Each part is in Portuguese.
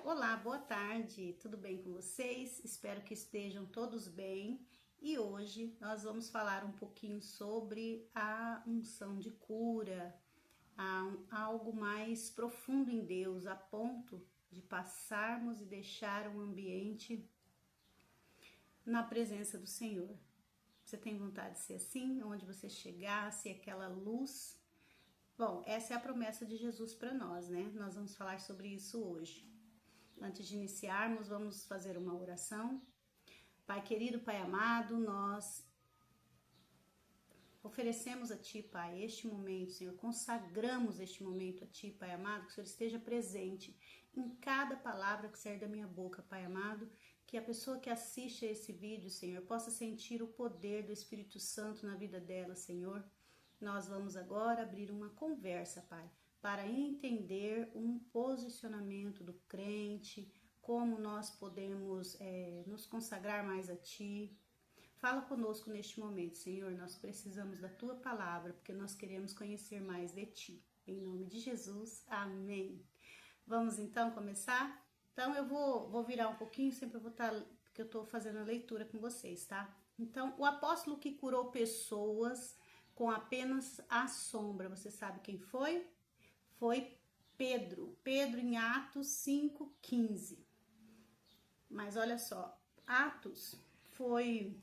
Olá, boa tarde, tudo bem com vocês? Espero que estejam todos bem. E hoje nós vamos falar um pouquinho sobre a unção de cura, algo mais profundo em Deus, a ponto de passarmos e deixar um ambiente na presença do Senhor. Você tem vontade de ser assim, onde você chegar, ser aquela luz? Bom, essa é a promessa de Jesus para nós, né? Nós vamos falar sobre isso hoje. Antes de iniciarmos, vamos fazer uma oração. Pai querido, Pai amado, nós oferecemos a Ti, Pai, este momento, Senhor, consagramos este momento a Ti, Pai amado, que o Senhor esteja presente em cada palavra que sair da minha boca, Pai amado, que a pessoa que assiste a esse vídeo, Senhor, possa sentir o poder do Espírito Santo na vida dela, Senhor. Nós vamos agora abrir uma conversa, Pai, para entender um posicionamento do crente, como nós podemos nos consagrar mais a Ti. Fala conosco neste momento, Senhor, nós precisamos da Tua palavra, porque nós queremos conhecer mais de Ti. Em nome de Jesus, amém. Vamos então começar? Então eu vou virar um pouquinho, sempre eu vou estar, porque eu estou fazendo a leitura com vocês, tá? Então, o apóstolo que curou pessoas com apenas a sombra, você sabe quem foi? Foi Pedro em Atos 5:15. Mas olha só, Atos foi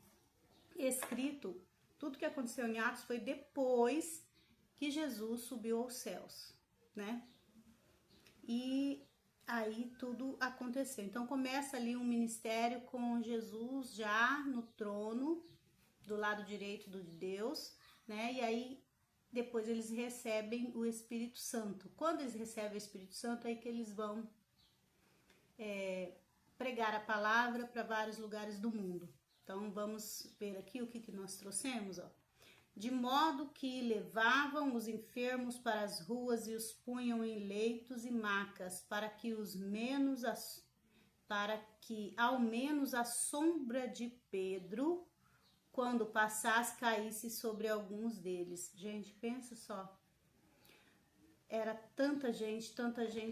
escrito, tudo que aconteceu em Atos foi depois que Jesus subiu aos céus, né? E aí tudo aconteceu. Então começa ali um ministério com Jesus já no trono, do lado direito de Deus, né? E aí depois eles recebem o Espírito Santo. Quando eles recebem o Espírito Santo, é aí que eles vão pregar a palavra para vários lugares do mundo. Então vamos ver aqui o que nós trouxemos, ó. De modo que levavam os enfermos para as ruas e os punham em leitos e macas, para que ao menos a sombra de Pedro, quando passasse, caísse sobre alguns deles. Gente, pensa só. Era tanta gente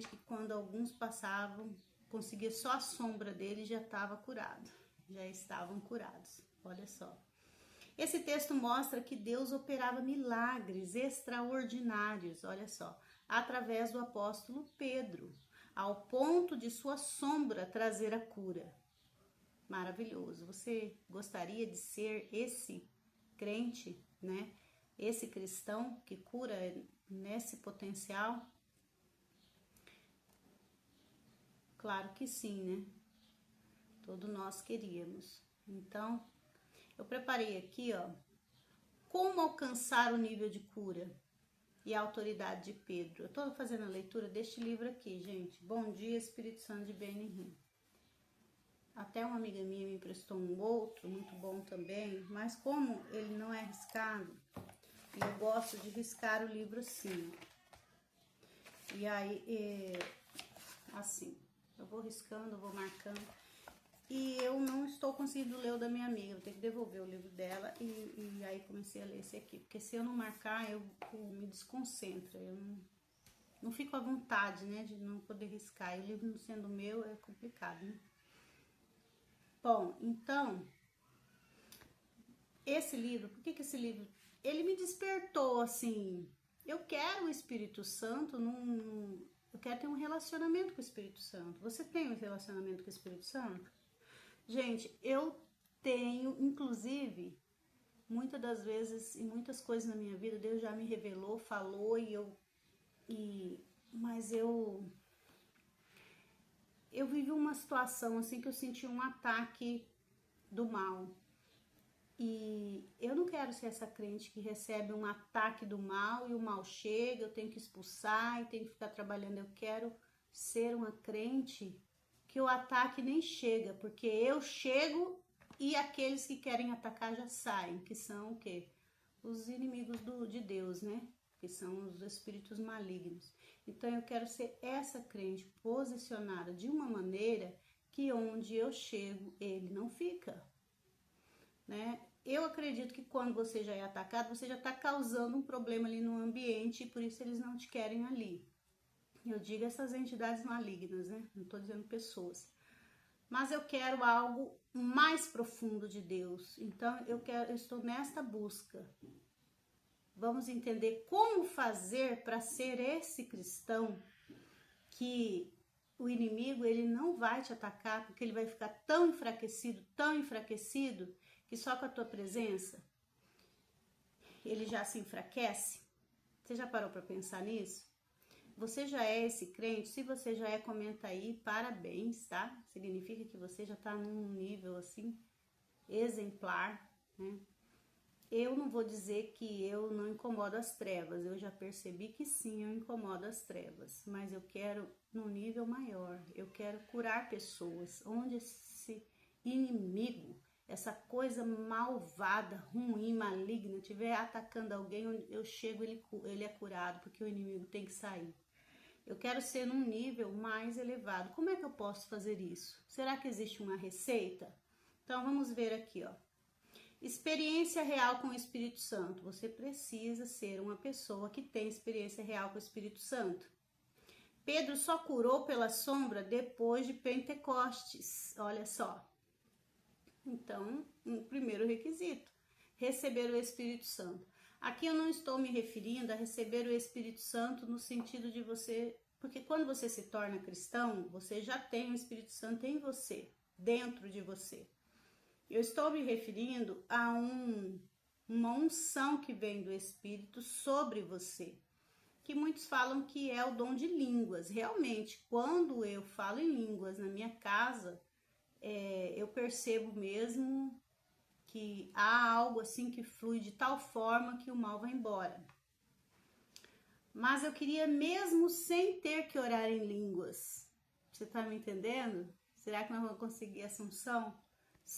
que quando alguns passavam, conseguia só a sombra dele, já estava curado. Já estavam curados. Olha só. Esse texto mostra que Deus operava milagres extraordinários, olha só, através do apóstolo Pedro, ao ponto de sua sombra trazer a cura. Maravilhoso. Você gostaria de ser esse crente, né? Esse cristão que cura nesse potencial? Claro que sim, né? Todos nós queríamos. Então, eu preparei aqui, ó, como alcançar o nível de cura e a autoridade de Pedro. Eu tô fazendo a leitura deste livro aqui, gente. Bom dia, Espírito Santo de Benihim. Até uma amiga minha me emprestou um outro, muito bom também, mas como ele não é riscado, eu gosto de riscar o livro assim. E aí, assim, eu vou riscando, eu vou marcando. E eu não estou conseguindo ler o da minha amiga, eu tenho que devolver o livro dela e aí comecei a ler esse aqui. Porque se eu não marcar, eu me desconcentro, eu não fico à vontade, né, de não poder riscar. E o livro não sendo meu é complicado, né? Bom, então, esse livro, por que esse livro, ele me despertou, assim, eu quero o Espírito Santo, eu quero ter um relacionamento com o Espírito Santo. Você tem um relacionamento com o Espírito Santo? Gente, eu tenho, inclusive, muitas das vezes, em muitas coisas na minha vida, Deus já me revelou, falou, mas eu vivi uma situação assim que eu senti um ataque do mal. E eu não quero ser essa crente que recebe um ataque do mal e o mal chega, eu tenho que expulsar e tenho que ficar trabalhando. Eu quero ser uma crente que o ataque nem chega, porque eu chego e aqueles que querem atacar já saem, que são o quê? Os inimigos de Deus, né? Que são os espíritos malignos. Então eu quero ser essa crente posicionada de uma maneira que onde eu chego, ele não fica, né? Eu acredito que quando você já é atacado, você já está causando um problema ali no ambiente e por isso eles não te querem ali. Eu digo essas entidades malignas, né? Não estou dizendo pessoas. Mas eu quero algo mais profundo de Deus. Então eu estou nesta busca. Vamos entender como fazer para ser esse cristão que o inimigo ele não vai te atacar, porque ele vai ficar tão enfraquecido, que só com a tua presença ele já se enfraquece. Você já parou para pensar nisso? Você já é esse crente? Se você já é, comenta aí, parabéns, tá? Significa que você já tá num nível assim exemplar, né? Eu não vou dizer que eu não incomodo as trevas, eu já percebi que sim, eu incomodo as trevas, mas eu quero num nível maior, eu quero curar pessoas, onde esse inimigo, essa coisa malvada, ruim, maligna, estiver atacando alguém, onde eu chego, ele é curado, porque o inimigo tem que sair. Eu quero ser num nível mais elevado. Como é que eu posso fazer isso? Será que existe uma receita? Então vamos ver aqui, ó. Experiência real com o Espírito Santo. Você precisa ser uma pessoa que tem experiência real com o Espírito Santo. Pedro só curou pela sombra depois de Pentecostes. Olha só. Então, um primeiro requisito, receber o Espírito Santo. Aqui eu não estou me referindo a receber o Espírito Santo no sentido de você... Porque quando você se torna cristão, você já tem o Espírito Santo em você, dentro de você. Eu estou me referindo a uma unção que vem do Espírito sobre você, que muitos falam que é o dom de línguas. Realmente, quando eu falo em línguas na minha casa, eu percebo mesmo que há algo assim que flui de tal forma que o mal vai embora. Mas eu queria mesmo sem ter que orar em línguas. Você tá me entendendo? Será que nós vamos conseguir essa unção?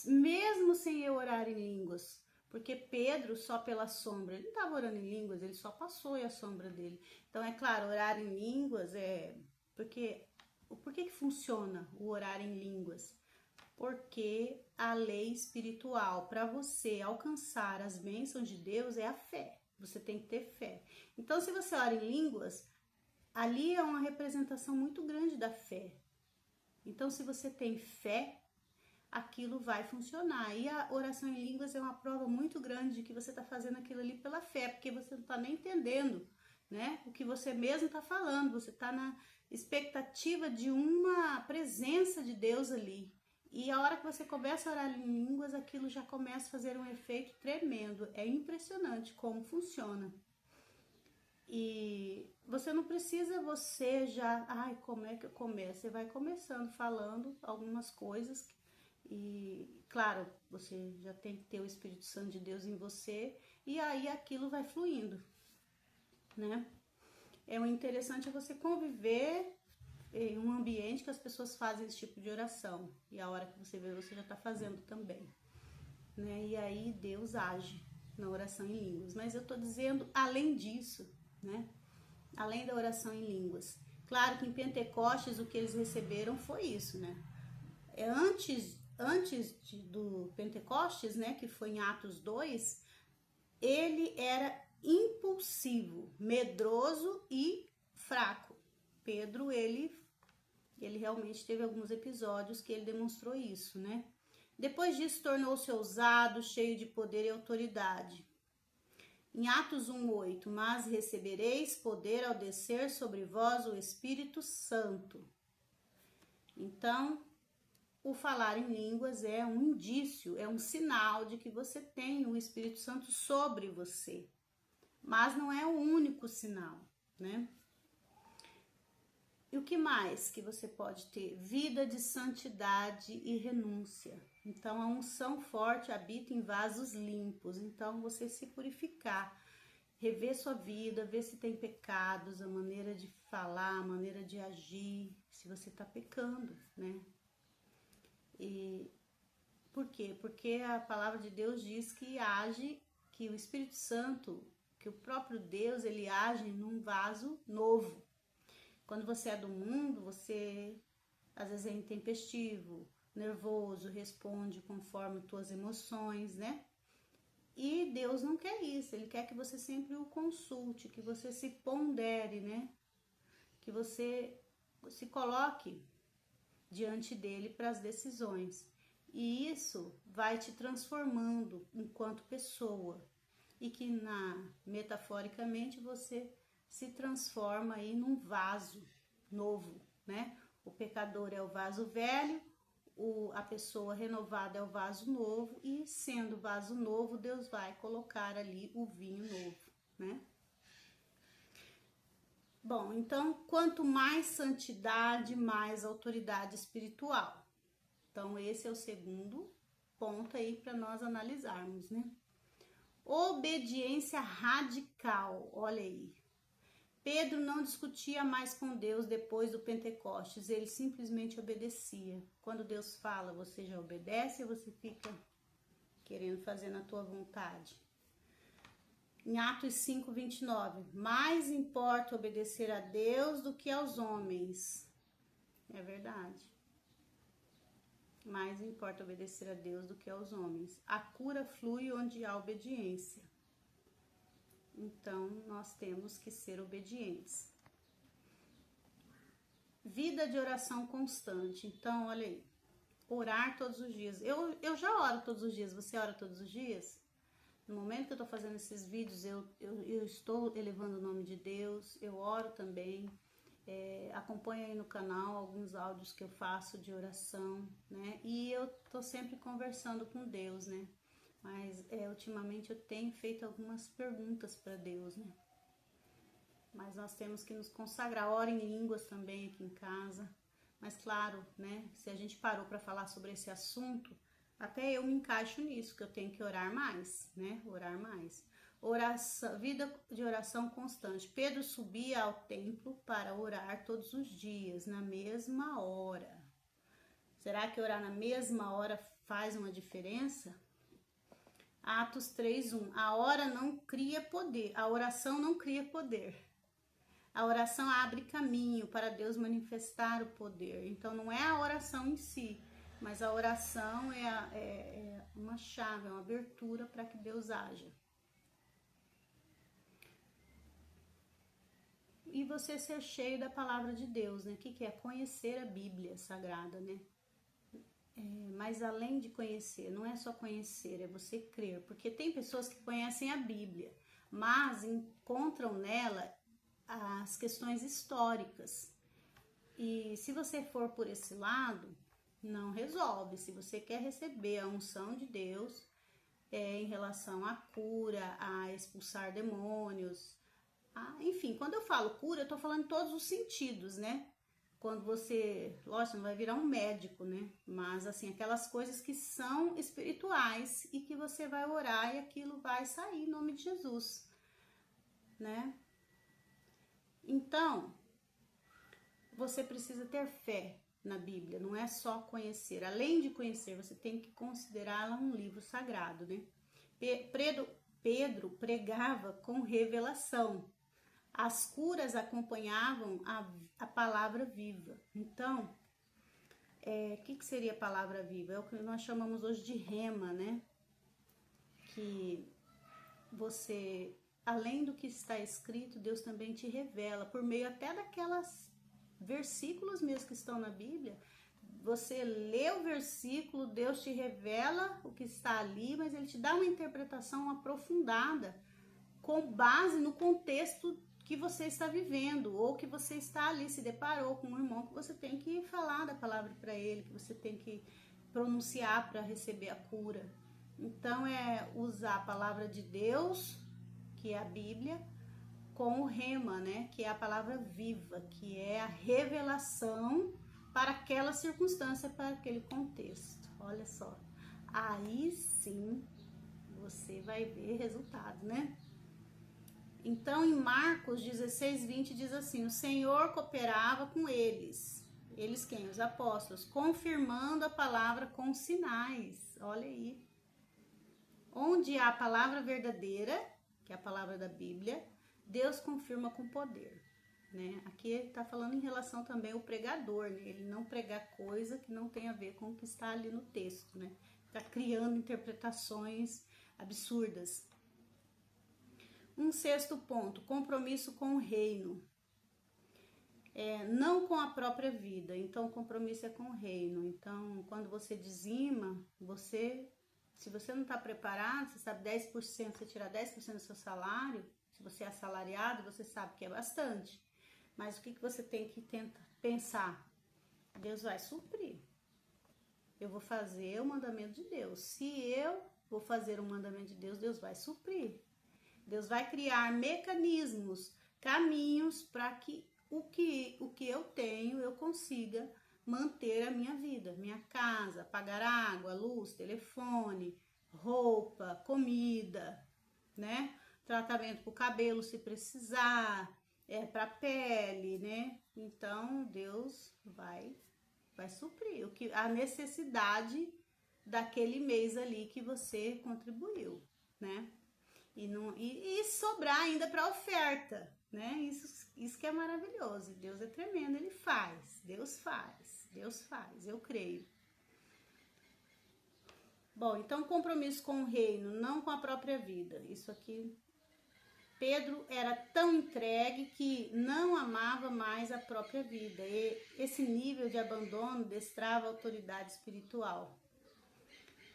Mesmo sem eu orar em línguas, porque Pedro só pela sombra, ele não estava orando em línguas, ele só passou e a sombra dele. Então é claro, orar em línguas por que funciona o orar em línguas? Porque a lei espiritual para você alcançar as bênçãos de Deus é a fé. Você tem que ter fé. Então se você ora em línguas, ali é uma representação muito grande da fé. Então se você tem fé, aquilo vai funcionar. E a oração em línguas é uma prova muito grande de que você está fazendo aquilo ali pela fé, porque você não está nem entendendo, né, o que você mesmo está falando. Você está na expectativa de uma presença de Deus ali. E a hora que você começa a orar em línguas, aquilo já começa a fazer um efeito tremendo. É impressionante como funciona. E você não precisa, como é que eu começo? Você vai começando falando algumas coisas. E claro, você já tem que ter o Espírito Santo de Deus em você, e aí aquilo vai fluindo, né? O interessante é você conviver em um ambiente que as pessoas fazem esse tipo de oração, e a hora que você vê, você já está fazendo também, né? E aí Deus age na oração em línguas. Mas eu estou dizendo além disso, né? Além da oração em línguas. Claro que em Pentecostes o que eles receberam foi isso, né? Antes do Pentecostes, né, que foi em Atos 2, ele era impulsivo, medroso e fraco. Pedro, ele realmente teve alguns episódios que ele demonstrou isso, né? Depois disso, tornou-se ousado, cheio de poder e autoridade. Em Atos 1:8, mas recebereis poder ao descer sobre vós o Espírito Santo. Então, o falar em línguas é um indício, é um sinal de que você tem o Espírito Santo sobre você. Mas não é o único sinal, né? E o que mais que você pode ter? Vida de santidade e renúncia. Então, a unção forte habita em vasos limpos. Então, você se purificar, rever sua vida, ver se tem pecados, a maneira de falar, a maneira de agir, se você está pecando, né? E por quê? Porque a palavra de Deus diz que o Espírito Santo, que o próprio Deus, ele age num vaso novo. Quando você é do mundo, você às vezes é intempestivo, nervoso, responde conforme tuas emoções, né? E Deus não quer isso, ele quer que você sempre o consulte, que você se pondere, né? que você se coloque diante dele para as decisões. E isso vai te transformando enquanto pessoa. E que metaforicamente você se transforma aí num vaso novo, né? O pecador é o vaso velho, a pessoa renovada é o vaso novo, e sendo vaso novo, Deus vai colocar ali o vinho novo, né? Bom, então, quanto mais santidade, mais autoridade espiritual. Então, esse é o segundo ponto aí para nós analisarmos, né? Obediência radical, olha aí. Pedro não discutia mais com Deus depois do Pentecostes, ele simplesmente obedecia. Quando Deus fala, você já obedece ou você fica querendo fazer na tua vontade? Em Atos 5:29, mais importa obedecer a Deus do que aos homens. É verdade. Mais importa obedecer a Deus do que aos homens. A cura flui onde há obediência. Então, nós temos que ser obedientes. Vida de oração constante. Então, olha aí. Orar todos os dias. Eu já oro todos os dias. Você ora todos os dias? No momento que eu tô fazendo esses vídeos, eu estou elevando o nome de Deus. Eu oro também. Acompanha aí no canal alguns áudios que eu faço de oração, né? E eu tô sempre conversando com Deus, né? Mas ultimamente eu tenho feito algumas perguntas para Deus, né? Mas nós temos que nos consagrar. Ora em línguas também aqui em casa. Mas claro, né? Se a gente parou para falar sobre esse assunto, até eu me encaixo nisso, que eu tenho que orar mais, né? Orar mais. Oração, vida de oração constante. Pedro subia ao templo para orar todos os dias, na mesma hora. Será que orar na mesma hora faz uma diferença? Atos 3:1. A hora não cria poder, a oração não cria poder. A oração abre caminho para Deus manifestar o poder. Então não é a oração em si, mas a oração é uma chave, é uma abertura para que Deus haja. E você ser cheio da palavra de Deus, né? O que é? Conhecer a Bíblia Sagrada, né? Mas além de conhecer, não é só conhecer, é você crer. Porque tem pessoas que conhecem a Bíblia, mas encontram nela as questões históricas. E se você for por esse lado, não resolve. Se você quer receber a unção de Deus em relação à cura, a expulsar demônios, enfim, quando eu falo cura, eu tô falando em todos os sentidos, né? Quando você, lógico, não vai virar um médico, né? Mas assim, aquelas coisas que são espirituais e que você vai orar e aquilo vai sair em nome de Jesus, né? Então, você precisa ter fé na Bíblia, não é só conhecer. Além de conhecer, você tem que considerá-la um livro sagrado, né? Pedro pregava com revelação. As curas acompanhavam a palavra viva. Então, o que seria a palavra viva? É o que nós chamamos hoje de rema, né? Que você, além do que está escrito, Deus também te revela, por meio até daquelas versículos mesmo que estão na Bíblia. Você lê o versículo, Deus te revela o que está ali, mas Ele te dá uma interpretação aprofundada, com base no contexto que você está vivendo, ou que você está ali, se deparou com um irmão que você tem que falar da palavra para ele, que você tem que pronunciar para receber a cura. Então é usar a palavra de Deus, que é a Bíblia, com o rema, né, que é a palavra viva, que é a revelação para aquela circunstância, para aquele contexto. Olha só, aí sim você vai ver resultado, né? Então, em Marcos 16:20 diz assim: o Senhor cooperava com eles. Eles quem? Os apóstolos, confirmando a palavra com sinais. Olha aí. Onde há a palavra verdadeira, que é a palavra da Bíblia, Deus confirma com poder, né? Aqui ele está falando em relação também ao pregador, né? Ele não pregar coisa que não tem a ver com o que está ali no texto, né? Está criando interpretações absurdas. Um sexto ponto, compromisso com o reino. não com a própria vida. Então, o compromisso é com o reino. Então, quando você dizima, se você não está preparado, você sabe 10%, você tirar 10% do seu salário, se você é assalariado, você sabe que é bastante. Mas o que você tem que tentar pensar? Deus vai suprir. Eu vou fazer o mandamento de Deus. Se eu vou fazer o mandamento de Deus, Deus vai suprir. Deus vai criar mecanismos, caminhos para que o que eu tenho, eu consiga manter a minha vida, minha casa, pagar água, luz, telefone, roupa, comida, né? Tratamento para o cabelo se precisar, para pele, né? Então Deus vai suprir a necessidade daquele mês ali que você contribuiu, né? E sobrar ainda para oferta, né? Isso que é maravilhoso. Deus é tremendo, Ele faz. Deus faz, eu creio. Bom, então compromisso com o reino, não com a própria vida. Isso aqui, Pedro era tão entregue que não amava mais a própria vida. E esse nível de abandono destrava a autoridade espiritual.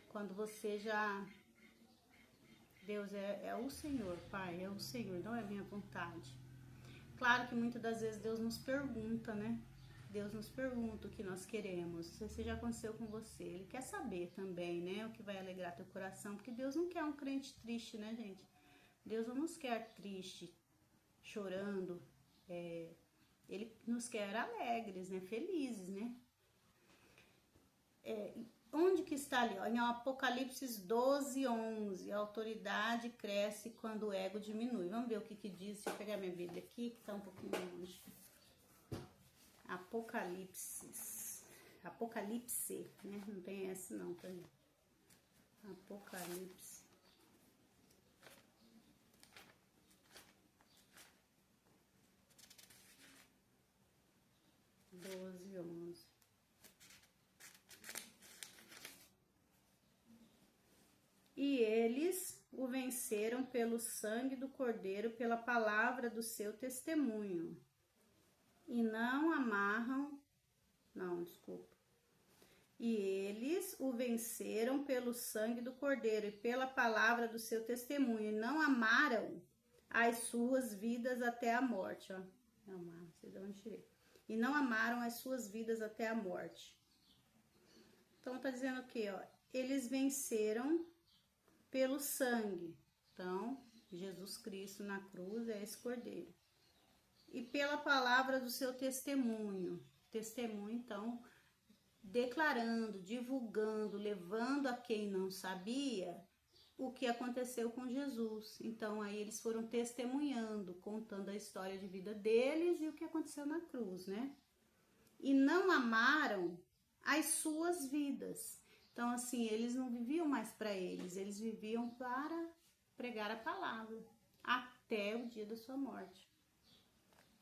Quando você já... Deus é o Senhor, Pai, é o Senhor, não é minha vontade. Claro que muitas das vezes Deus nos pergunta, né? Deus nos pergunta o que nós queremos. Se já aconteceu com você, Ele quer saber também, né? O que vai alegrar teu coração, porque Deus não quer um crente triste, né, gente? Deus não nos quer triste, chorando. Ele nos quer alegres, né? Felizes, né? Onde que está ali? Em Apocalipse 12:11, a autoridade cresce quando o ego diminui. Vamos ver o que diz. Deixa eu pegar minha Bíblia aqui, que está um pouquinho longe. Apocalipse, né? Não tem S não, tá aí. Apocalipse. E eles o venceram pelo sangue do Cordeiro, pela palavra do seu testemunho. E não amarram... Não, desculpa. E eles o venceram pelo sangue do Cordeiro e pela palavra do seu testemunho. E não amaram as suas vidas até a morte. Ó. Não sei de onde tirei. E não amaram as suas vidas até a morte. Então, tá dizendo o quê? Ó? Eles venceram pelo sangue. Então, Jesus Cristo na cruz é esse Cordeiro. E pela palavra do seu testemunho. Testemunho, então, declarando, divulgando, levando a quem não sabia o que aconteceu com Jesus. Então, aí eles foram testemunhando, contando a história de vida deles e o que aconteceu na cruz, né? E não amaram as suas vidas. Então, assim, eles não viviam mais para eles viviam para pregar a palavra até o dia da sua morte.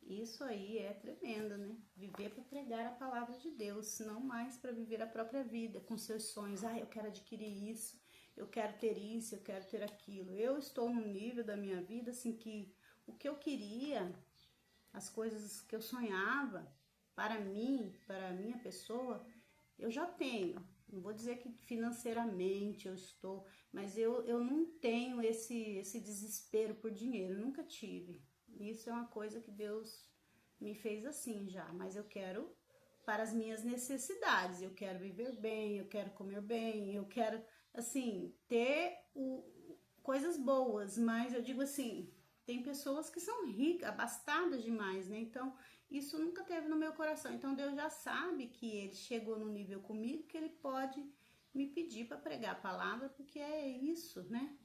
Isso aí é tremendo, né? Viver para pregar a palavra de Deus, não mais para viver a própria vida, com seus sonhos. Eu quero adquirir isso, eu quero ter isso, eu quero ter aquilo. Eu estou num nível da minha vida, assim, que o que eu queria, as coisas que eu sonhava, para mim, para a minha pessoa, eu já tenho. Não vou dizer que financeiramente eu estou, mas eu não tenho esse desespero por dinheiro, eu nunca tive. Isso é uma coisa que Deus me fez assim já, mas eu quero para as minhas necessidades, eu quero viver bem, eu quero comer bem, eu quero, assim, ter coisas boas, mas eu digo assim, tem pessoas que são ricas, abastadas demais, né? Então, isso nunca teve no meu coração. Então, Deus já sabe que Ele chegou no nível comigo, que Ele pode me pedir para pregar a palavra, porque é isso, né?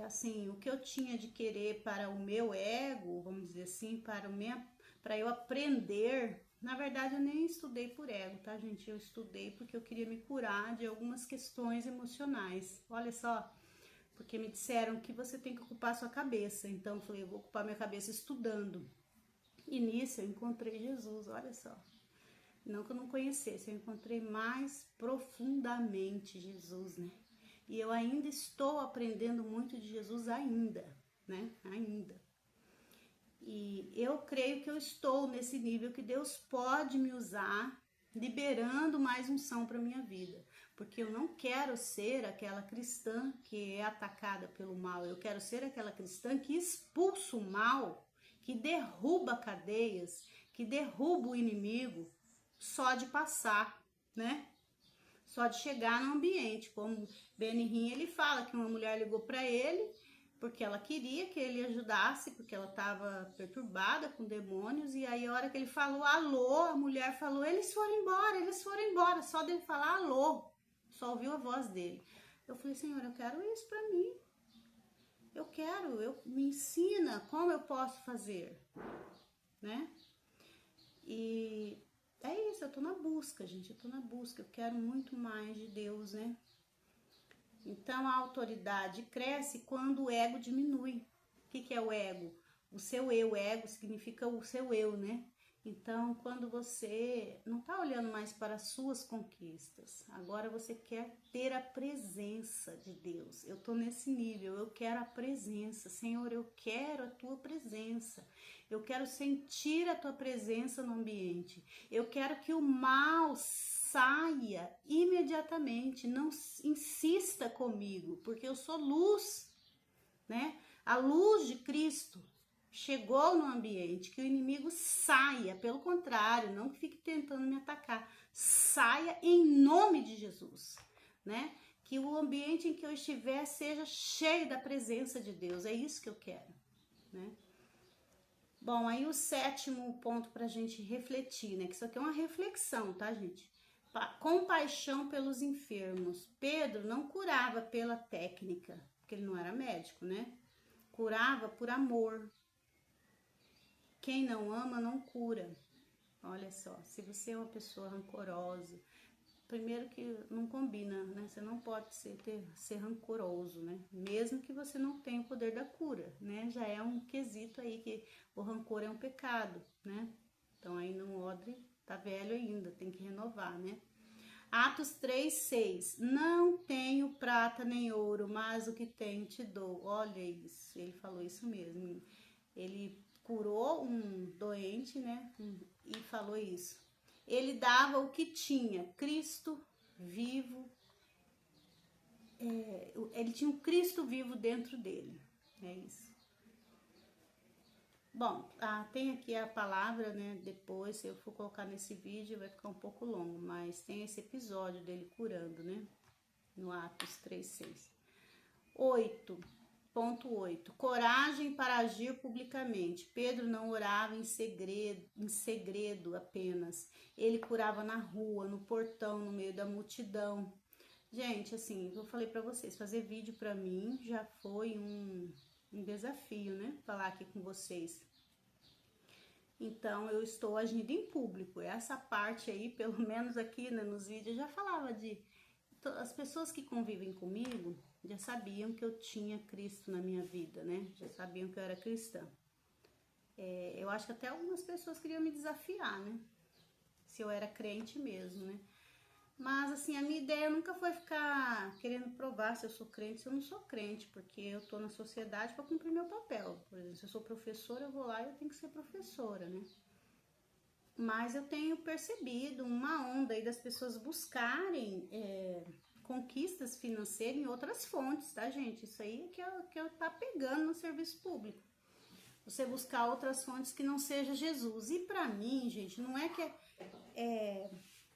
Assim, o que eu tinha de querer para o meu ego, vamos dizer assim, para eu aprender. Na verdade, eu nem estudei por ego, tá, gente? Eu estudei porque eu queria me curar de algumas questões emocionais. Olha só, porque me disseram que você tem que ocupar a sua cabeça. Então, eu falei, eu vou ocupar minha cabeça estudando. E nisso eu encontrei Jesus, olha só. Não que eu não conhecesse, eu encontrei mais profundamente Jesus, né? E eu ainda estou aprendendo muito de Jesus ainda, né? Ainda. E eu creio que eu estou nesse nível que Deus pode me usar, liberando mais unção para minha vida. Porque eu não quero ser aquela cristã que é atacada pelo mal. Eu quero ser aquela cristã que expulsa o mal, que derruba cadeias, que derruba o inimigo só de passar, né? Só de chegar no ambiente. Como Benihim, ele fala que uma mulher ligou para ele porque ela queria que ele ajudasse, porque ela estava perturbada com demônios, e aí a hora que ele falou alô, a mulher falou, eles foram embora, só dele falar alô, só ouviu a voz dele. Eu falei, Senhor, eu quero isso para mim, me ensina como eu posso fazer, né? E é isso, eu tô na busca, gente, eu quero muito mais de Deus, né? Então, a autoridade cresce quando o ego diminui. O que é o ego? O seu eu. Ego significa o seu eu, né? Então, quando você não está olhando mais para as suas conquistas, agora você quer ter a presença de Deus. Eu estou nesse nível, eu quero a presença. Senhor, eu quero a tua presença. Eu quero sentir a tua presença no ambiente. Eu quero que o mal saia imediatamente, não insista comigo, porque eu sou luz, né? A luz de Cristo chegou no ambiente, que o inimigo saia, pelo contrário, não que fique tentando me atacar, saia em nome de Jesus, né? Que o ambiente em que eu estiver seja cheio da presença de Deus, é isso que eu quero, né? Bom, aí o 7º ponto pra gente refletir, né? Que isso aqui é uma reflexão, tá, gente? Compaixão pelos enfermos. Pedro não curava pela técnica, porque ele não era médico, né? Curava por amor. Quem não ama não cura. Olha só, se você é uma pessoa rancorosa, primeiro que não combina, né? Você não pode ser rancoroso, né? Mesmo que você não tenha o poder da cura, né? Já é um quesito aí que o rancor é um pecado, né? Então aí no odre tá velho ainda, tem que renovar, né? Atos 3:6. Não tenho prata nem ouro, mas o que tenho te dou. Olha isso, ele falou isso mesmo. Ele curou um doente, né? E falou isso. Ele dava o que tinha, Cristo vivo. Ele tinha um Cristo vivo dentro dele. É isso. Bom, tem aqui a palavra, né? Depois, se eu for colocar nesse vídeo, vai ficar um pouco longo, mas tem esse episódio dele curando, né? No Atos 3:6. 8.8. Coragem para agir publicamente. Pedro não orava em segredo apenas. Ele curava na rua, no portão, no meio da multidão. Gente, assim, eu falei para vocês, fazer vídeo para mim já foi um desafio, né? Falar aqui com vocês. Então, eu estou agindo em público. Essa parte aí, pelo menos aqui, né, nos vídeos, eu já falava as pessoas que convivem comigo já sabiam que eu tinha Cristo na minha vida, né? Já sabiam que eu era cristã. Eu acho que até algumas pessoas queriam me desafiar, né? Se eu era crente mesmo, né? Mas, assim, a minha ideia nunca foi ficar querendo provar se eu sou crente, se eu não sou crente, porque eu tô na sociedade para cumprir meu papel. Por exemplo, se eu sou professora, eu vou lá e eu tenho que ser professora, né? Mas eu tenho percebido uma onda aí das pessoas buscarem conquistas financeiras em outras fontes, tá, gente? Isso aí é que eu tá pegando no serviço público. Você buscar outras fontes que não seja Jesus. E pra mim, gente, não é que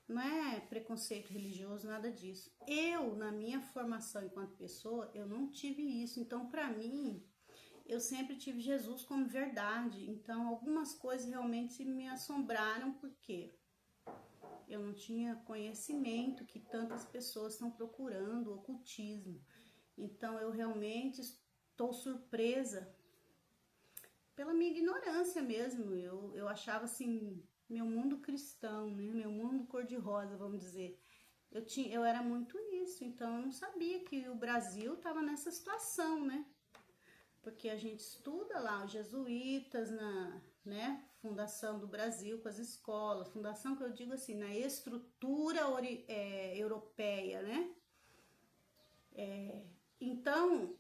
não é preconceito religioso, nada disso. Eu, na minha formação enquanto pessoa, eu não tive isso. Então, pra mim, eu sempre tive Jesus como verdade. Então, algumas coisas realmente me assombraram, porque eu não tinha conhecimento que tantas pessoas estão procurando o ocultismo. Então, eu realmente estou surpresa pela minha ignorância mesmo. Eu achava assim, meu mundo cristão, né? Meu mundo cor-de-rosa, vamos dizer. Eu era muito isso, então eu não sabia que o Brasil estava nessa situação, né? Porque a gente estuda lá os jesuítas né, fundação do Brasil com as escolas, fundação que eu digo assim, na estrutura europeia, né? Então,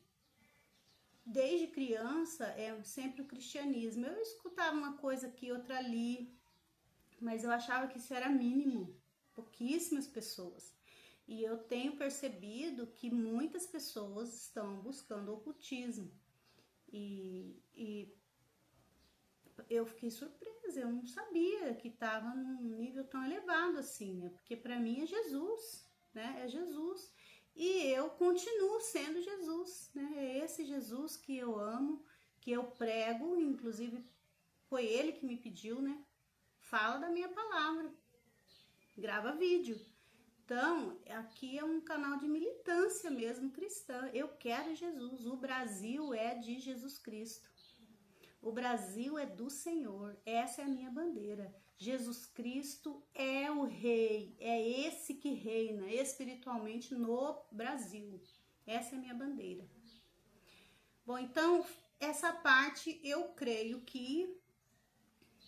desde criança é sempre o cristianismo. Eu escutava uma coisa aqui, outra ali, mas eu achava que isso era mínimo, pouquíssimas pessoas. E eu tenho percebido que muitas pessoas estão buscando ocultismo. E eu fiquei surpresa, eu não sabia que estava num nível tão elevado assim, né? Porque para mim é Jesus, né? É Jesus. E eu continuo sendo Jesus, né? É esse Jesus que eu amo, que eu prego, inclusive foi ele que me pediu, né? Fala da minha palavra, grava vídeo. Então, aqui é um canal de militância mesmo cristã. Eu quero Jesus. O Brasil é de Jesus Cristo. O Brasil é do Senhor. Essa é a minha bandeira. Jesus Cristo é o rei. É esse que reina espiritualmente no Brasil. Essa é a minha bandeira. Bom, então, essa parte eu creio que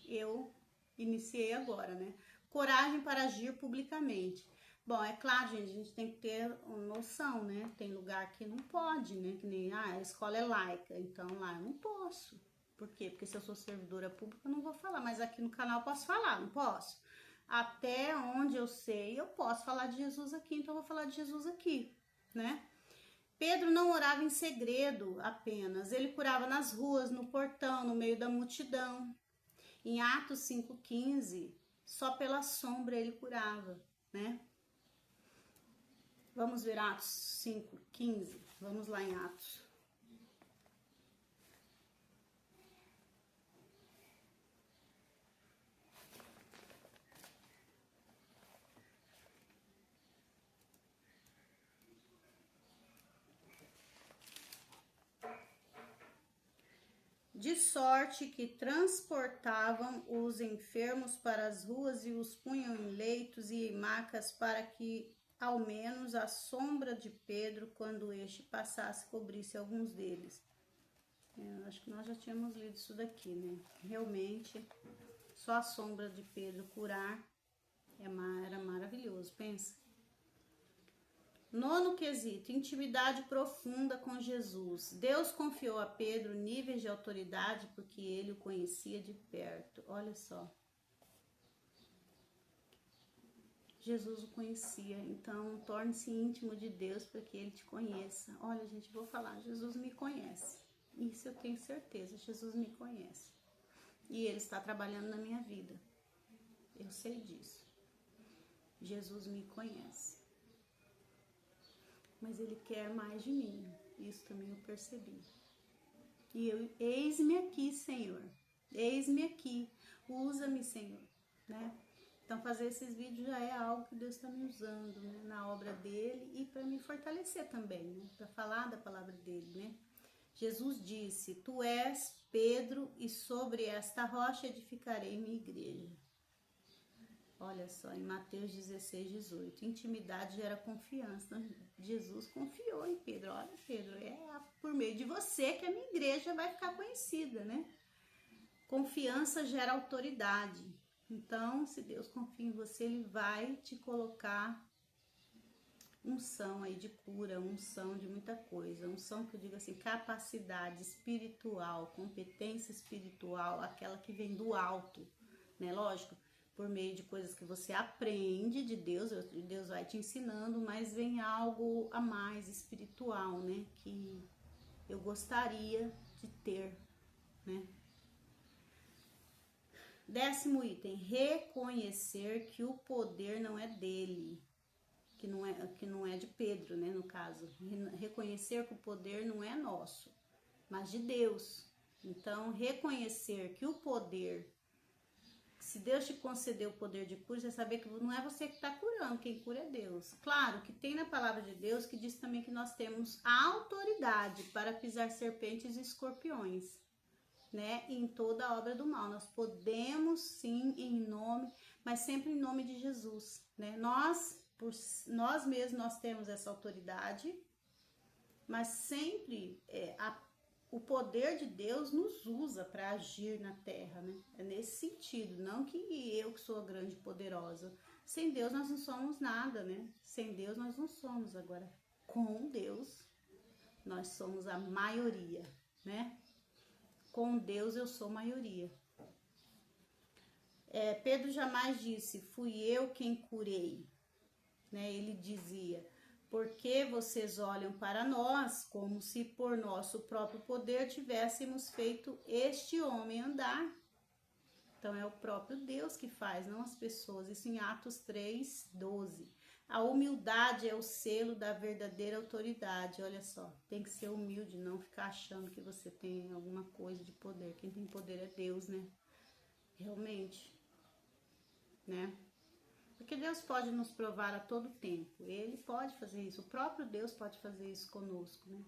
eu iniciei agora, né? Coragem para agir publicamente. Bom, é claro, gente, a gente tem que ter noção, né? Tem lugar que não pode, né? Que nem, a escola é laica, então lá eu não posso. Por quê? Porque se eu sou servidora pública, eu não vou falar, mas aqui no canal eu posso falar, não posso? Até onde eu sei, eu posso falar de Jesus aqui, então eu vou falar de Jesus aqui, né? Pedro não orava em segredo apenas, ele curava nas ruas, no portão, no meio da multidão. Em Atos 5,15, só pela sombra ele curava, né? Vamos ver Atos 5,15. Vamos lá em Atos. De sorte que transportavam os enfermos para as ruas e os punham em leitos e em macas para que ao menos a sombra de Pedro, quando este passasse, cobrisse alguns deles. Acho que nós já tínhamos lido isso daqui, né? Realmente, só a sombra de Pedro curar era maravilhoso, pensa. Nono quesito, intimidade profunda com Jesus. Deus confiou a Pedro níveis de autoridade porque ele o conhecia de perto. Olha só. Jesus o conhecia, então torne-se íntimo de Deus para que ele te conheça. Olha, gente, vou falar, Jesus me conhece. Isso eu tenho certeza, Jesus me conhece. E ele está trabalhando na minha vida. Eu sei disso. Jesus me conhece. Mas ele quer mais de mim. Isso também eu percebi. E eu, eis-me aqui, Senhor. Eis-me aqui. Usa-me, Senhor, né? Então, fazer esses vídeos já é algo que Deus está me usando, né, na obra dele e para me fortalecer também, né, para falar da palavra dele, né? Jesus disse: Tu és Pedro e sobre esta rocha edificarei minha igreja. Olha só, em Mateus 16:18, intimidade gera confiança. Jesus confiou em Pedro. Olha, Pedro, é por meio de você que a minha igreja vai ficar conhecida, né? Confiança gera autoridade. Então, se Deus confia em você, ele vai te colocar unção aí de cura, unção de muita coisa. Unção que eu digo assim, capacidade espiritual, competência espiritual, aquela que vem do alto, né? Lógico, por meio de coisas que você aprende de Deus, Deus vai te ensinando, mas vem algo a mais espiritual, né? Que eu gostaria de ter, né? 10º item, reconhecer que o poder não é dele, que não é de Pedro, né, no caso. Reconhecer que o poder não é nosso, mas de Deus. Então, reconhecer que o poder, se Deus te concedeu o poder de cura, você saber que não é você que está curando, quem cura é Deus. Claro que tem na palavra de Deus que diz também que nós temos a autoridade para pisar serpentes e escorpiões, né, em toda a obra do mal. Nós podemos sim, em nome, mas sempre em nome de Jesus, né? Por nós mesmos nós temos essa autoridade, mas sempre o poder de Deus nos usa para agir na terra, né? É nesse sentido, não que eu que sou a grande poderosa. Sem Deus nós não somos nada, né? Sem Deus nós não somos. Agora, com Deus nós somos a maioria. né? Com Deus eu sou maioria. Pedro jamais disse, fui eu quem curei, né? Ele dizia, porque vocês olham para nós como se por nosso próprio poder tivéssemos feito este homem andar. Então é o próprio Deus que faz, não as pessoas. Isso em Atos 3:12. A humildade é o selo da verdadeira autoridade. Olha só, tem que ser humilde, não ficar achando que você tem alguma coisa de poder. Quem tem poder é Deus, né? Realmente, né? Porque Deus pode nos provar a todo tempo. Ele pode fazer isso. O próprio Deus pode fazer isso conosco, né?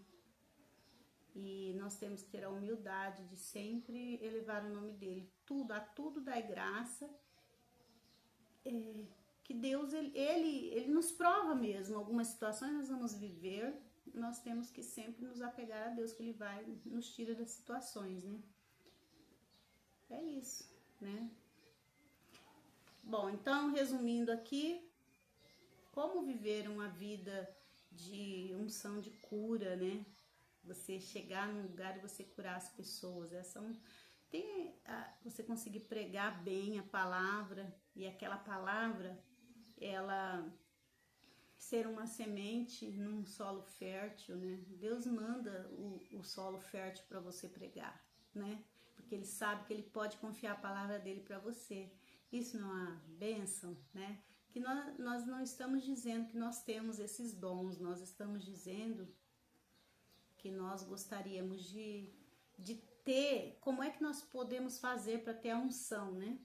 E nós temos que ter a humildade de sempre elevar o nome dele. A tudo dai graça. Que Deus, ele nos prova mesmo. Algumas situações nós vamos viver, nós temos que sempre nos apegar a Deus, que ele vai nos tira das situações, né? É isso, né? Bom, então, resumindo aqui, como viver uma vida de unção de cura, né? Você chegar num lugar e você curar as pessoas. Você conseguir pregar bem a palavra, e aquela palavra, ela ser uma semente num solo fértil, né? Deus manda o solo fértil para você pregar, né? Porque ele sabe que ele pode confiar a palavra dele para você. Isso não é uma bênção, né? Que nós não estamos dizendo que nós temos esses dons, nós estamos dizendo que nós gostaríamos de ter. Como é que nós podemos fazer para ter a unção, né?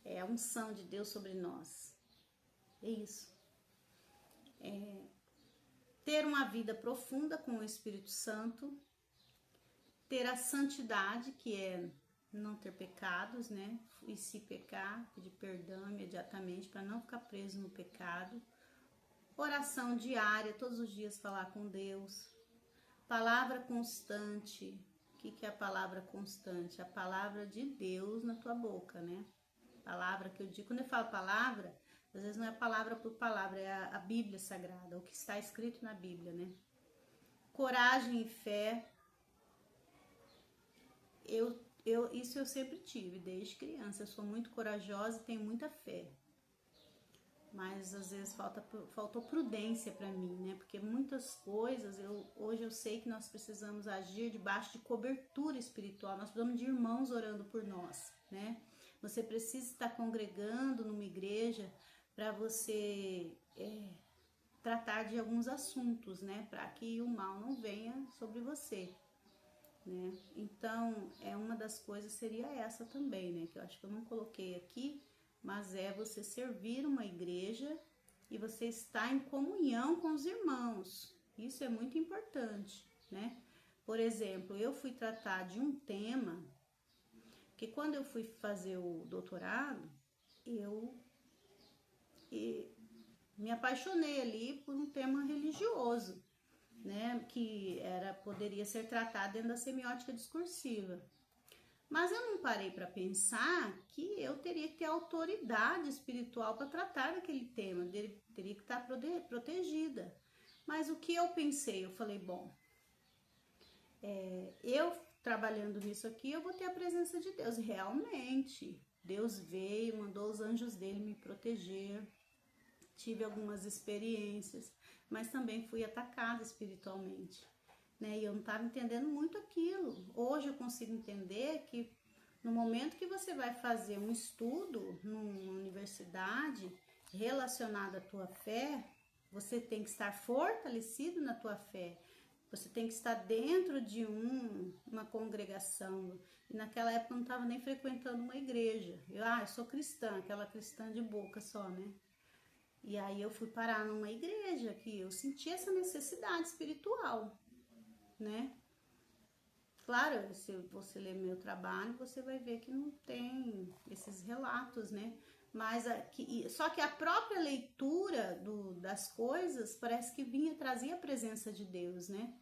É a unção de Deus sobre nós. É isso. Ter uma vida profunda com o Espírito Santo, ter a santidade, que é não ter pecados, né? E se pecar, pedir perdão imediatamente para não ficar preso no pecado. Oração diária, todos os dias falar com Deus. Palavra constante. O que é a palavra constante? A palavra de Deus na tua boca, né? Palavra que eu digo, quando eu falo palavra, às vezes não é palavra por palavra, é a Bíblia Sagrada, o que está escrito na Bíblia, né? Coragem e fé. Isso eu sempre tive, desde criança. Eu sou muito corajosa e tenho muita fé. Mas às vezes faltou prudência para mim, né? Porque muitas coisas, hoje eu sei que nós precisamos agir debaixo de cobertura espiritual. Nós precisamos de irmãos orando por nós, né? Você precisa estar congregando numa igreja para você tratar de alguns assuntos, né? Para que o mal não venha sobre você, né? Então, uma das coisas seria essa também, né? Que eu acho que eu não coloquei aqui, mas é você servir uma igreja e você estar em comunhão com os irmãos. Isso é muito importante, né? Por exemplo, eu fui tratar de um tema que quando eu fui fazer o doutorado, eu me apaixonei ali por um tema religioso, né? Que poderia ser tratado dentro da semiótica discursiva. Mas eu não parei para pensar que eu teria que ter autoridade espiritual para tratar daquele tema, teria que estar protegida. Mas o que eu pensei? Eu falei, bom, eu trabalhando nisso aqui, eu vou ter a presença de Deus. E realmente, Deus veio, mandou os anjos dele me proteger. Tive algumas experiências, mas também fui atacada espiritualmente, né? E eu não estava entendendo muito aquilo. Hoje eu consigo entender que no momento que você vai fazer um estudo numa universidade relacionado à tua fé, você tem que estar fortalecido na tua fé. Você tem que estar dentro de uma congregação. E naquela época eu não estava nem frequentando uma igreja. Eu sou cristã, aquela cristã de boca só, né? E aí eu fui parar numa igreja que eu senti essa necessidade espiritual, né? Claro, se você ler meu trabalho, você vai ver que não tem esses relatos, né? Mas só que a própria leitura das coisas parece que trazia a presença de Deus, né?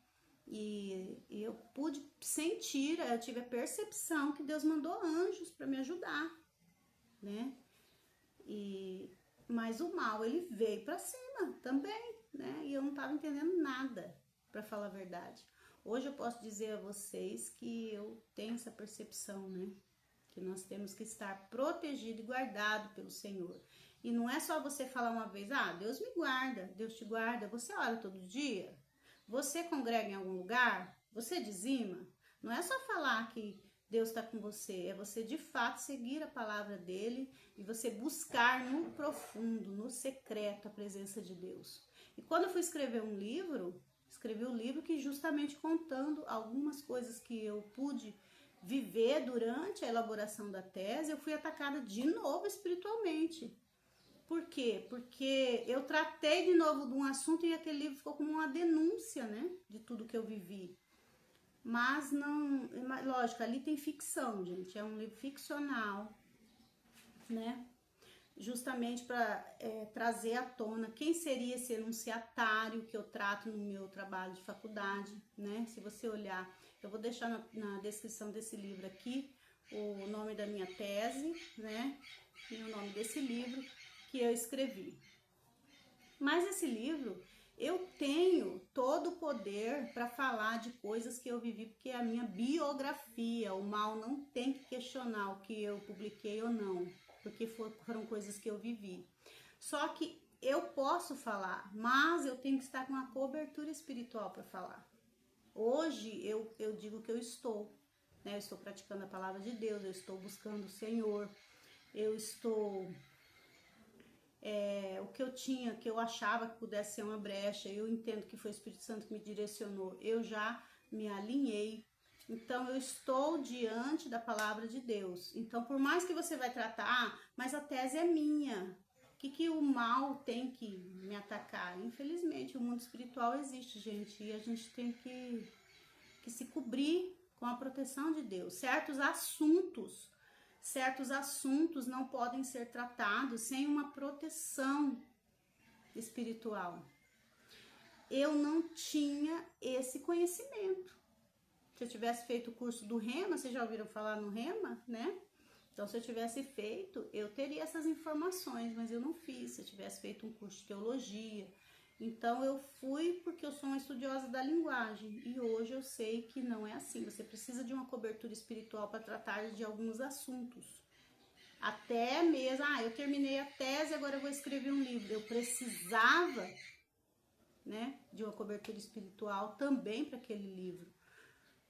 E eu pude sentir, eu tive a percepção que Deus mandou anjos para me ajudar, né? Mas o mal, ele veio para cima também, né? E eu não estava entendendo nada, para falar a verdade. Hoje eu posso dizer a vocês que eu tenho essa percepção, né? Que nós temos que estar protegido e guardado pelo Senhor. E não é só você falar uma vez, ah, Deus me guarda, Deus te guarda. Você ora todo dia? Você congrega em algum lugar? Você dizima? Não é só falar que Deus está com você, é você de fato seguir a palavra dele e você buscar no profundo, no secreto, a presença de Deus. E quando eu fui escrever um livro, escrevi um livro que justamente contando algumas coisas que eu pude viver durante a elaboração da tese, eu fui atacada de novo espiritualmente. Por quê? Porque eu tratei de novo de um assunto e aquele livro ficou como uma denúncia, né, de tudo que eu vivi. Mas não, lógico, ali tem ficção, gente, é um livro ficcional, né, justamente para trazer à tona quem seria esse enunciatário que eu trato no meu trabalho de faculdade, né, se você olhar, eu vou deixar na descrição desse livro aqui o nome da minha tese, né, e o nome desse livro que eu escrevi. Mas esse livro, eu tenho todo o poder para falar de coisas que eu vivi, porque é a minha biografia. O mal não tem que questionar o que eu publiquei ou não, porque foram coisas que eu vivi. Só que eu posso falar, mas eu tenho que estar com uma cobertura espiritual para falar. Hoje eu digo que eu estou, né? Eu estou praticando a palavra de Deus, eu estou buscando o Senhor, eu estou... o que eu tinha, que eu achava que pudesse ser uma brecha, eu entendo que foi o Espírito Santo que me direcionou, eu já me alinhei. Então, eu estou diante da palavra de Deus. Então, por mais que você vai tratar, mas a tese é minha. O que o mal tem que me atacar? Infelizmente, o mundo espiritual existe, gente, e a gente tem que se cobrir com a proteção de Deus. Certos assuntos não podem ser tratados sem uma proteção espiritual. Eu não tinha esse conhecimento. Se eu tivesse feito o curso do Rema, vocês já ouviram falar no Rema, né? Então, se eu tivesse feito, eu teria essas informações, mas eu não fiz. Se eu tivesse feito um curso de teologia, então eu fui porque eu sou uma estudiosa da linguagem e hoje eu sei que não é assim. Você precisa de uma cobertura espiritual para tratar de alguns assuntos. Até mesmo, eu terminei a tese, agora eu vou escrever um livro. Eu precisava, né, de uma cobertura espiritual também para aquele livro.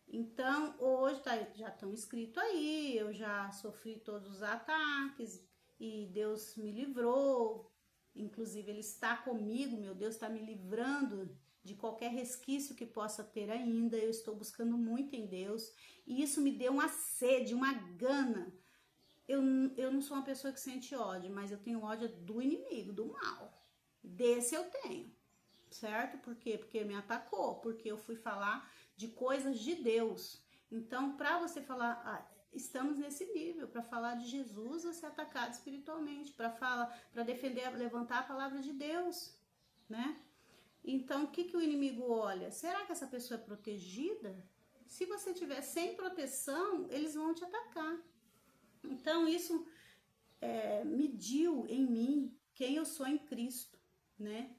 Então, hoje já estão escritos aí, eu já sofri todos os ataques e Deus me livrou. Inclusive, Ele está comigo, meu Deus está me livrando de qualquer resquício que possa ter ainda. Eu estou buscando muito em Deus e isso me deu uma sede, uma gana. Eu não sou uma pessoa que sente ódio, mas eu tenho ódio do inimigo, do mal. Desse eu tenho, certo? Por quê? Porque me atacou, porque eu fui falar de coisas de Deus. Então, para você falar, estamos nesse nível, para falar de Jesus, você é atacado espiritualmente, para defender, levantar a palavra de Deus, né? Então, o que o inimigo olha? Será que essa pessoa é protegida? Se você tiver sem proteção, eles vão te atacar. Então, isso mediu em mim quem eu sou em Cristo, né?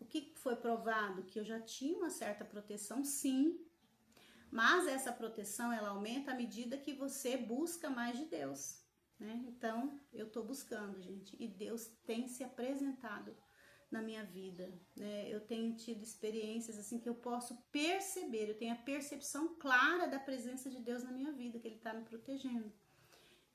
O que foi provado? Que eu já tinha uma certa proteção, sim, mas essa proteção, ela aumenta à medida que você busca mais de Deus, né? Então, eu tô buscando, gente, e Deus tem se apresentado na minha vida, né? Eu tenho tido experiências assim que eu posso perceber, eu tenho a percepção clara da presença de Deus na minha vida, que Ele tá me protegendo.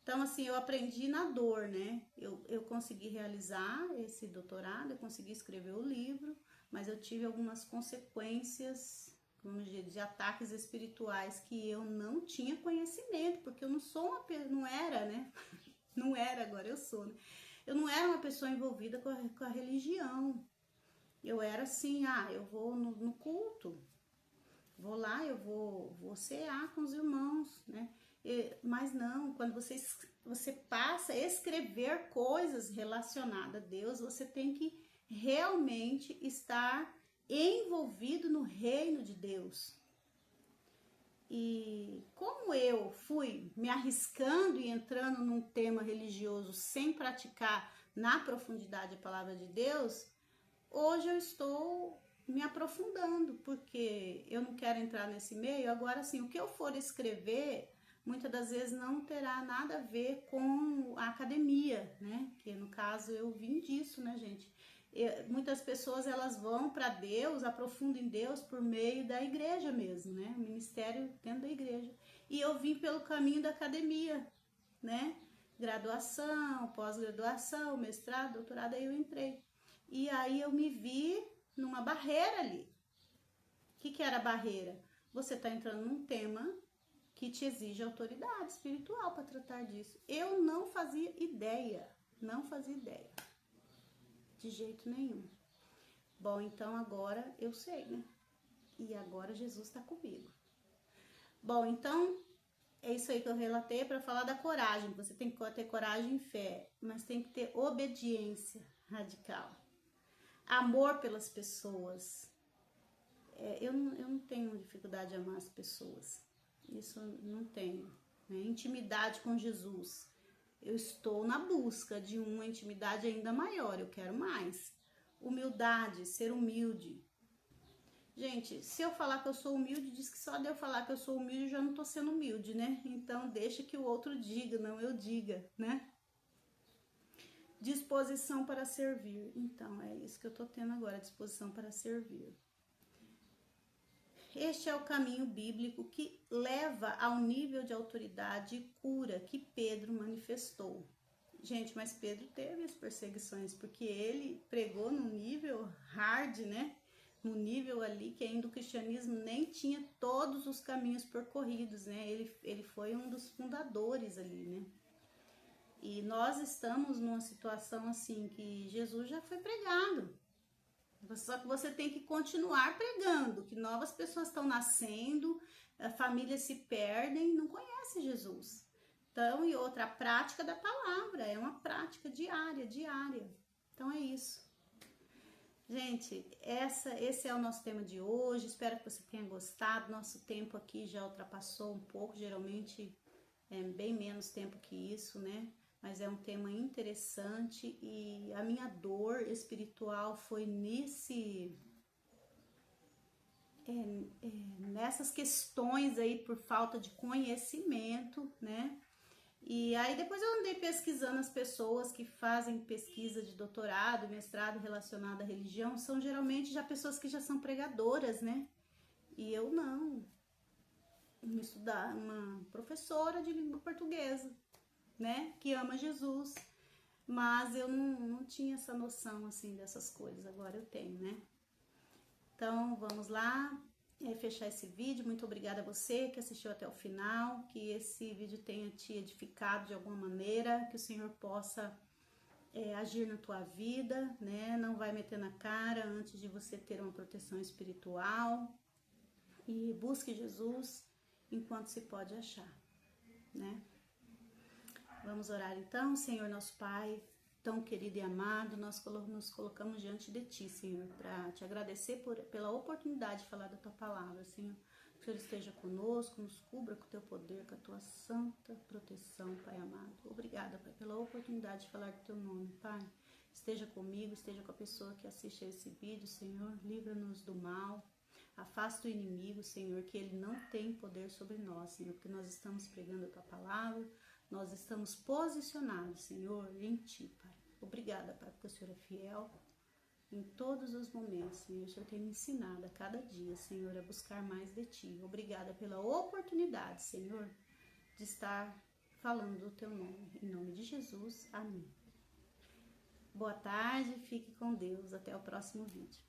Então, assim, eu aprendi na dor, né? Eu consegui realizar esse doutorado, eu consegui escrever o livro, mas eu tive algumas consequências, vamos dizer, de ataques espirituais que eu não tinha conhecimento, porque eu não sou não era, né? Não era, agora eu sou, né? Eu não era uma pessoa envolvida com a religião. Eu era assim, eu vou no culto, vou lá, eu vou cear com os irmãos, né? Mas não, quando você passa a escrever coisas relacionadas a Deus, você tem que realmente estar envolvido no reino de Deus. E como eu fui me arriscando e entrando num tema religioso sem praticar na profundidade a palavra de Deus, hoje eu estou me aprofundando, porque eu não quero entrar nesse meio. Agora, assim, o que eu for escrever, muitas das vezes não terá nada a ver com a academia, né? Que no caso eu vim disso, né, gente? Muitas pessoas, elas vão para Deus, aprofundam em Deus por meio da igreja mesmo, né? O ministério dentro da igreja. E eu vim pelo caminho da academia, né? Graduação, pós-graduação, mestrado, doutorado, aí eu entrei. E aí eu me vi numa barreira ali. O que era a barreira? Você está entrando num tema que te exige autoridade espiritual para tratar disso. Eu não fazia ideia, de jeito nenhum. Bom, então agora eu sei, né? E agora Jesus está comigo. Bom, então é isso aí que eu relatei para falar da coragem. Você tem que ter coragem e fé, mas tem que ter obediência radical. Amor pelas pessoas. Eu não tenho dificuldade de amar as pessoas. Isso não tenho. Né? Intimidade com Jesus. Eu estou na busca de uma intimidade ainda maior. Eu quero mais. Humildade, ser humilde. Gente, se eu falar que eu sou humilde, diz que só de eu falar que eu sou humilde, eu já não tô sendo humilde, né? Então, deixa que o outro diga, não eu diga, né? Disposição para servir. Então, é isso que eu tô tendo agora, disposição para servir. Este é o caminho bíblico que leva ao nível de autoridade e cura que Pedro manifestou. Gente, mas Pedro teve as perseguições, porque ele pregou num nível hard, né? No nível ali que ainda o cristianismo nem tinha todos os caminhos percorridos, né? Ele foi um dos fundadores ali, né? E nós estamos numa situação assim que Jesus já foi pregado. Só que você tem que continuar pregando, que novas pessoas estão nascendo, famílias se perdem, não conhecem Jesus. Então, e outra, a prática da palavra, é uma prática diária. Então é isso. Gente, esse é o nosso tema de hoje, espero que você tenha gostado. Nosso tempo aqui já ultrapassou um pouco, geralmente é bem menos tempo que isso, né? Mas é um tema interessante e a minha dor espiritual foi nessas questões aí por falta de conhecimento, né? E aí depois eu andei pesquisando as pessoas que fazem pesquisa de doutorado, mestrado relacionado à religião, são geralmente já pessoas que já são pregadoras, né? E eu não. Uma professora de língua portuguesa, né? Que ama Jesus. Mas eu não tinha essa noção, assim, dessas coisas. Agora eu tenho, né? Então, vamos lá. Fechar esse vídeo. Muito obrigada a você que assistiu até o final, que esse vídeo tenha te edificado de alguma maneira, que o Senhor possa agir na tua vida, né? Não vai meter na cara antes de você ter uma proteção espiritual, e busque Jesus enquanto se pode achar, né? Vamos orar então. Senhor nosso Pai, tão querido e amado, nós nos colocamos diante de Ti, Senhor, para Te agradecer pela oportunidade de falar da Tua palavra, Senhor. Que o Senhor esteja conosco, nos cubra com o Teu poder, com a Tua santa proteção, Pai amado. Obrigada, Pai, pela oportunidade de falar do Teu nome, Pai. Esteja comigo, esteja com a pessoa que assiste a esse vídeo, Senhor. Livra-nos do mal. Afasta o inimigo, Senhor, que ele não tem poder sobre nós, Senhor, porque nós estamos pregando a Tua palavra. Nós estamos posicionados, Senhor, em Ti, Pai. Obrigada, Pai, porque o Senhor é fiel em todos os momentos, Senhor. O Senhor tem me ensinado a cada dia, Senhor, a buscar mais de Ti. Obrigada pela oportunidade, Senhor, de estar falando do Teu nome. Em nome de Jesus, amém. Boa tarde, fique com Deus. Até o próximo vídeo.